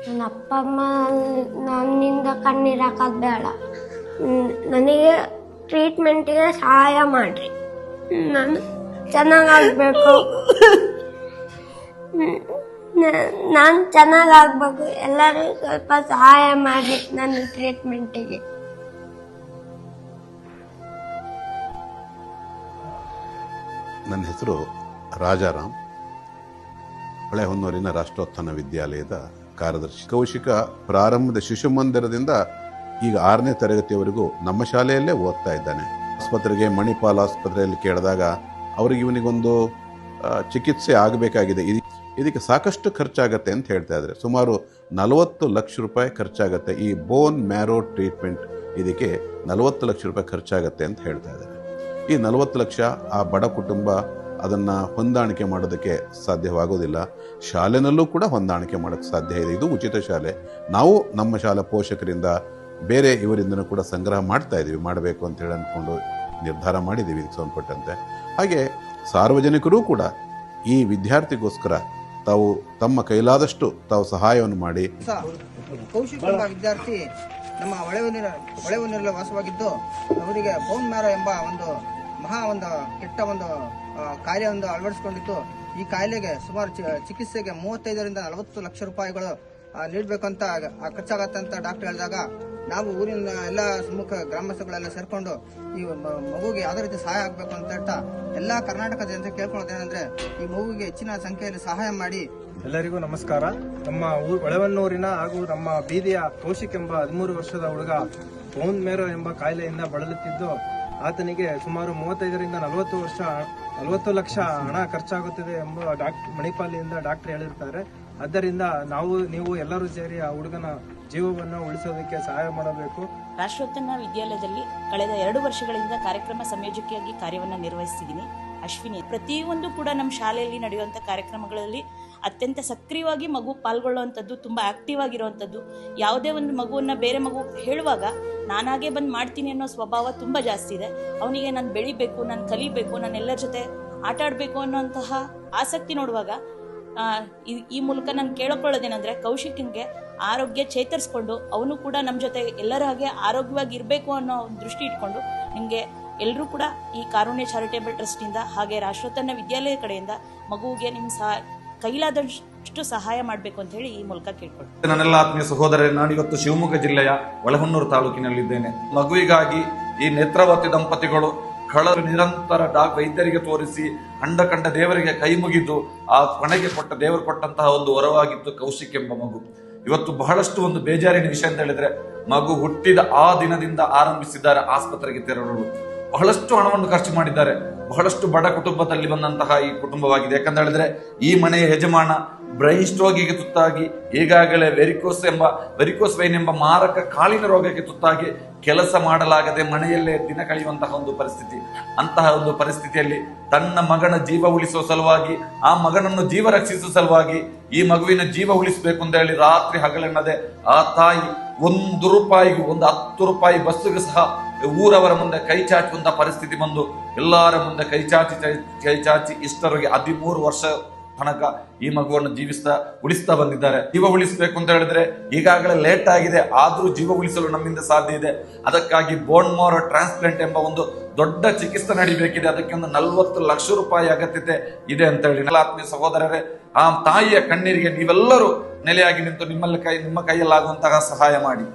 ನನ್ನ ಅಪ್ಪ ಅಮ್ಮ ನನ್ನಿಂದ ಕಣ್ಣೀರು ಹಾಕೋದು ಬೇಡ, ನನಗೆ ಟ್ರೀಟ್ಮೆಂಟಿಗೆ ಸಹಾಯ ಮಾಡಿರಿ, ನಾನು ಚೆನ್ನಾಗಾಗಬೇಕು, ನಾನು ಚೆನ್ನಾಗಾಗಬೇಕು, ಎಲ್ಲರೂ ಸ್ವಲ್ಪ ಸಹಾಯ ಮಾಡಿ ನನ್ನ ಟ್ರೀಟ್ಮೆಂಟಿಗೆ. ನನ್ನ ಹೆಸರು ರಾಜಾರಾಮ್, ಹೊಳೆಹೊನ್ನೂರಿನ ರಾಷ್ಟ್ರೋತ್ಥಾನ ವಿದ್ಯಾಲಯದ ಕಾರ್ಯದರ್ಶಿ. ಕೌಶಿಕ ಪ್ರಾರಂಭದ ಶಿಶು ಮಂದಿರದಿಂದ ಈಗ 6ನೇ ತರಗತಿಯವರೆಗೂ ನಮ್ಮ ಶಾಲೆಯಲ್ಲೇ ಓದ್ತಾ ಇದ್ದಾನೆ. ಆಸ್ಪತ್ರೆಗೆ ಮಣಿಪಾಲ್ ಆಸ್ಪತ್ರೆಯಲ್ಲಿ ಕೇಳಿದಾಗ ಅವ್ರಿಗೆ ಇವನಿಗೊಂದು ಚಿಕಿತ್ಸೆ ಆಗಬೇಕಾಗಿದೆ, ಇದಕ್ಕೆ ಸಾಕಷ್ಟು ಖರ್ಚಾಗತ್ತೆ ಅಂತ ಹೇಳ್ತಾ ಇದ್ದಾರೆ. ಸುಮಾರು 40 ಲಕ್ಷ ರೂಪಾಯಿ ಖರ್ಚಾಗತ್ತೆ. ಈ ಬೋನ್ ಮ್ಯಾರೋ ಟ್ರೀಟ್ಮೆಂಟ್ ಇದಕ್ಕೆ 40 ಲಕ್ಷ ರೂಪಾಯಿ ಖರ್ಚಾಗತ್ತೆ ಅಂತ ಹೇಳ್ತಾ ಇದ್ದಾರೆ. ಈ 40 ಲಕ್ಷ ಆ ಬಡ ಕುಟುಂಬ ಅದನ್ನು ಹೊಂದಾಣಿಕೆ ಮಾಡೋದಕ್ಕೆ ಸಾಧ್ಯವಾಗೋದಿಲ್ಲ. ಶಾಲೆನಲ್ಲೂ ಕೂಡ ಹೊಂದಾಣಿಕೆ ಮಾಡೋಕ್ಕೆ ಸಾಧ್ಯ ಇದೆ. ಇದು ಉಚಿತ ಶಾಲೆ. ನಾವು ನಮ್ಮ ಶಾಲಾ ಪೋಷಕರಿಂದ ಬೇರೆ ಇವರಿಂದನೂ ಕೂಡ ಸಂಗ್ರಹ ಮಾಡ್ತಾ ಇದ್ದೀವಿ, ಮಾಡಬೇಕು ಅಂತೇಳಿ ಅಂದ್ಕೊಂಡು ನಿರ್ಧಾರ ಮಾಡಿದ್ದೀವಿ ಇದಕ್ಕೆ ಸಂಬಂಧಪಟ್ಟಂತೆ. ಹಾಗೆ ಸಾರ್ವಜನಿಕರೂ ಕೂಡ ಈ ವಿದ್ಯಾರ್ಥಿಗೋಸ್ಕರ ತಾವು ತಮ್ಮ ಕೈಲಾದಷ್ಟು ತಾವು ಸಹಾಯವನ್ನು ಮಾಡಿ. ಕೌಶಿಕ್ ಎಂಬ ವಿದ್ಯಾರ್ಥಿ ನಮ್ಮ ಹೊಳೆಹೊನ್ನೂರಲ್ಲಿ ವಾಸವಾಗಿದ್ದು, ಅವರಿಗೆ ಬೋನ್ ಮ್ಯಾರೋ ಎಂಬ ಒಂದು ಕೆಟ್ಟ ಕಾಯಿಲೆ ಅಳವಡಿಸಿಕೊಂಡಿತ್ತು. ಈ ಕಾಯಿಲೆಗೆ ಸುಮಾರು ಚಿಕಿತ್ಸೆಗೆ 35ರಿಂದ 40 ಲಕ್ಷ ರೂಪಾಯಿಗಳು ನೀಡಬೇಕಂತ ಖರ್ಚಾಗತ್ತೆ ಅಂತ ಡಾಕ್ಟರ್ ಹೇಳಿದಾಗ, ನಾವು ಊರಿನ ಎಲ್ಲ ಪ್ರಮುಖ ಗ್ರಾಮಸ್ಥಗಳೆಲ್ಲ ಸೇರ್ಕೊಂಡು ಈ ಮಗುವಿಗೆ ಯಾವುದೇ ರೀತಿ ಸಹಾಯ ಆಗಬೇಕು ಅಂತ ಹೇಳ್ತಾ ಎಲ್ಲಾ ಕರ್ನಾಟಕ ಜನತೆ ಕೇಳ್ಕೊಳ್ಳೋದೇನೆಂದ್ರೆ, ಈ ಮಗುವಿಗೆ ಹೆಚ್ಚಿನ ಸಂಖ್ಯೆಯಲ್ಲಿ ಸಹಾಯ ಮಾಡಿ. ಎಲ್ಲರಿಗೂ ನಮಸ್ಕಾರ. ನಮ್ಮ ಹೊಳೆಹೊನ್ನೂರಿನ ಹಾಗೂ ನಮ್ಮ ಬೀದಿಯ ಕೌಶಿಕ್ ಎಂಬ 13 ವರ್ಷದ ಹುಡುಗ ಬೋನ್ ಮ್ಯಾರೋ ಎಂಬ ಕಾಯಿಲೆಯಿಂದ ಬಳಲುತ್ತಿದ್ದು, ಆತನಿಗೆ ಸುಮಾರು 35ರಿಂದ 40 ಲಕ್ಷ ಹಣ ಖರ್ಚಾಗುತ್ತದೆ ಎಂಬ ಮಣಿಪಾಲಿಯಿಂದ ಡಾಕ್ಟರ್ ಹೇಳಿರ್ತಾರೆ. ಆದ್ದರಿಂದ ನೀವು ಎಲ್ಲರೂ ಸೇರಿ ಆ ಹುಡುಗನ ಜೀವವನ್ನು ಉಳಿಸೋದಕ್ಕೆ ಸಹಾಯ ಮಾಡಬೇಕು. ರಾಷ್ಟ್ರೋತ್ಥಾನ ವಿದ್ಯಾಲಯದಲ್ಲಿ ಕಳೆದ 2 ವರ್ಷಗಳಿಂದ ಕಾರ್ಯಕ್ರಮ ಸಂಯೋಜಕಿಯಾಗಿ ಕಾರ್ಯವನ್ನು ನಿರ್ವಹಿಸ್ತಿದ್ದೀನಿ. ಅಶ್ವಿನಿ, ಪ್ರತಿಯೊಂದು ಕೂಡ ನಮ್ಮ ಶಾಲೆಯಲ್ಲಿ ನಡೆಯುವಂಥ ಕಾರ್ಯಕ್ರಮಗಳಲ್ಲಿ ಅತ್ಯಂತ ಸಕ್ರಿಯವಾಗಿ ಮಗು ಪಾಲ್ಗೊಳ್ಳುವಂಥದ್ದು, ತುಂಬ ಆಕ್ಟಿವ್ ಆಗಿರುವಂಥದ್ದು. ಯಾವುದೇ ಒಂದು ಮಗುವನ್ನು ಬೇರೆ ಮಗು ಹೇಳುವಾಗ ನಾನಾಗೆ ಬಂದು ಮಾಡ್ತೀನಿ ಅನ್ನೋ ಸ್ವಭಾವ ತುಂಬ ಜಾಸ್ತಿ ಇದೆ. ಅವನಿಗೆ ನಾನು ಬೆಳಿಬೇಕು, ನಾನು ಕಲಿಬೇಕು, ನಾನು ಎಲ್ಲರ ಜೊತೆ ಆಟ ಆಡಬೇಕು ಅನ್ನೋಂತಹ ಆಸಕ್ತಿ ನೋಡುವಾಗ ಈ ಮೂಲಕ ನಾನು ಕೇಳಿಕೊಳ್ಳೋದೇನೆಂದರೆ, ಕೌಶಿಕ್ಗೆ ಆರೋಗ್ಯ ಚೇತರಿಸ್ಕೊಂಡು ಅವನು ಕೂಡ ನಮ್ಮ ಜೊತೆ ಎಲ್ಲರ ಹಾಗೆ ಆರೋಗ್ಯವಾಗಿ ಇರಬೇಕು ಅನ್ನೋ ದೃಷ್ಟಿ ಇಟ್ಕೊಂಡು ನಿಮಗೆ ಎಲ್ಲರೂ ಕೂಡ ಈ ಕಾರುಣ್ಯ ಚಾರಿಟೇಬಲ್ ಟ್ರಸ್ಟಿಂದ ಹಾಗೆ ರಾಷ್ಟ್ರೋತ್ಥಾನ ವಿದ್ಯಾಲಯ ಕಡೆಯಿಂದ ಮಗುವಿಗೆ ನಿಮ್ಮ ಕೈಲಾದಷ್ಟು ಸಹಾಯ ಮಾಡಬೇಕು ಅಂತ ಹೇಳಿ ಈ ಮೂಲಕ ಕೇಳ್ಕೊಳ್ತೀನಿ. ನನ್ನೆಲ್ಲ ಆತ್ಮೀಯ ಸಹೋದರರೇ, ನಾನು ಇವತ್ತು ಶಿವಮೊಗ್ಗ ಜಿಲ್ಲೆಯ ಹೊಳೆಹೊನ್ನೂರು ತಾಲೂಕಿನಲ್ಲಿದ್ದೇನೆ. ಮಗುವಿಗಾಗಿ ಈ ನೇತ್ರಾವತಿ ದಂಪತಿಗಳು ನಿರಂತರ ವೈದ್ಯರಿಗೆ ತೋರಿಸಿ ಕಂಡ ದೇವರಿಗೆ ಕೈ ಮುಗಿದು ಆ ಕೊನೆಗೆ ದೇವರು ಕೊಟ್ಟಂತಹ ಒಂದು ವರವಾಗಿತ್ತು ಕೌಶಿಕ್ ಎಂಬ ಮಗು. ಇವತ್ತು ಬಹಳಷ್ಟು ಒಂದು ಬೇಜಾರಿನ ವಿಷಯ ಅಂತ ಹೇಳಿದ್ರೆ, ಮಗು ಹುಟ್ಟಿದ ಆ ದಿನದಿಂದ ಆರಂಭಿಸಿದ್ದಾರೆ ಆಸ್ಪತ್ರೆಗೆ ತೆರಳಲು. ಬಹಳಷ್ಟು ಹಣವನ್ನು ಖರ್ಚು ಮಾಡಿದ್ದಾರೆ. ಬಹಳಷ್ಟು ಬಡ ಕುಟುಂಬದಲ್ಲಿ ಬಂದಂತಹ ಈ ಕುಟುಂಬವಾಗಿದೆ. ಯಾಕಂತ ಹೇಳಿದ್ರೆ, ಈ ಮನೆಯ ಯಜಮಾನ ಬ್ರೈನ್ ಸ್ಟ್ರೋಕಿಗೆ ತುತ್ತಾಗಿ ಈಗಾಗಲೇ ವೆರಿಕೋಸ್ ವೈನ್ ಎಂಬ ಮಾರಕ ಕಾಲಿನ ರೋಗಕ್ಕೆ ತುತ್ತಾಗಿ ಕೆಲಸ ಮಾಡಲಾಗದೆ ಮನೆಯಲ್ಲೇ ದಿನ ಕಳೆಯುವಂತಹ ಒಂದು ಪರಿಸ್ಥಿತಿ. ಅಂತಹ ಒಂದು ಪರಿಸ್ಥಿತಿಯಲ್ಲಿ ತನ್ನ ಮಗನ ಜೀವ ಉಳಿಸುವ ಸಲುವಾಗಿ, ಆ ಮಗನನ್ನು ಜೀವ ರಕ್ಷಿಸುವ ಸಲುವಾಗಿ, ಈ ಮಗುವಿನ ಜೀವ ಉಳಿಸಬೇಕು ಅಂತ ಹೇಳಿ ರಾತ್ರಿ ಹಗಲೆನ್ನದೆ ಆ ತಾಯಿ 1 ರೂಪಾಯಿಗೂ 10 ರೂಪಾಯಿ ಬಸ್ಸಿಗೆ ಸಹ ಊರವರ ಮುಂದೆ ಕೈ ಚಾಚುವಂತ ಪರಿಸ್ಥಿತಿ ಬಂದು ಎಲ್ಲರ ಮುಂದೆ ಕೈ ಚಾಚಿ ಇಷ್ಟರವರೆಗೆ 13 ವರ್ಷ ತನಕ ಈ ಮಗುವನ್ನು ಉಳಿಸ್ತಾ ಬಂದಿದ್ದಾರೆ. ಜೀವ ಉಳಿಸಬೇಕು ಅಂತ ಹೇಳಿದ್ರೆ ಈಗಾಗಲೇ ಲೇಟ್ ಆಗಿದೆ, ಆದ್ರೂ ಜೀವ ಉಳಿಸಲು ನಮ್ಮಿಂದ ಸಾಧ್ಯ ಇದೆ. ಅದಕ್ಕಾಗಿ ಬೋನ್ ಮ್ಯಾರೋ ಟ್ರಾನ್ಸ್ಪ್ಲಾಂಟ್ ಎಂಬ ಒಂದು ದೊಡ್ಡ ಚಿಕಿತ್ಸೆ ನಡೀಬೇಕಿದೆ. ಅದಕ್ಕೆ ಒಂದು 40 ಲಕ್ಷ ರೂಪಾಯಿ ಅಗತ್ಯತೆ ಇದೆ ಅಂತ ಹೇಳಿ, ಆತ್ಮೀಯ ಸಹೋದರರೇ, ಆ ತಾಯಿಯ ಕಣ್ಣೀರಿಗೆ ನೀವೆಲ್ಲರೂ ನೆಲೆಯಾಗಿ ನಿಂತು ನಿಮ್ಮ ಕೈಯಲ್ಲಾಗುವಂತಹ ಸಹಾಯ ಮಾಡಿ.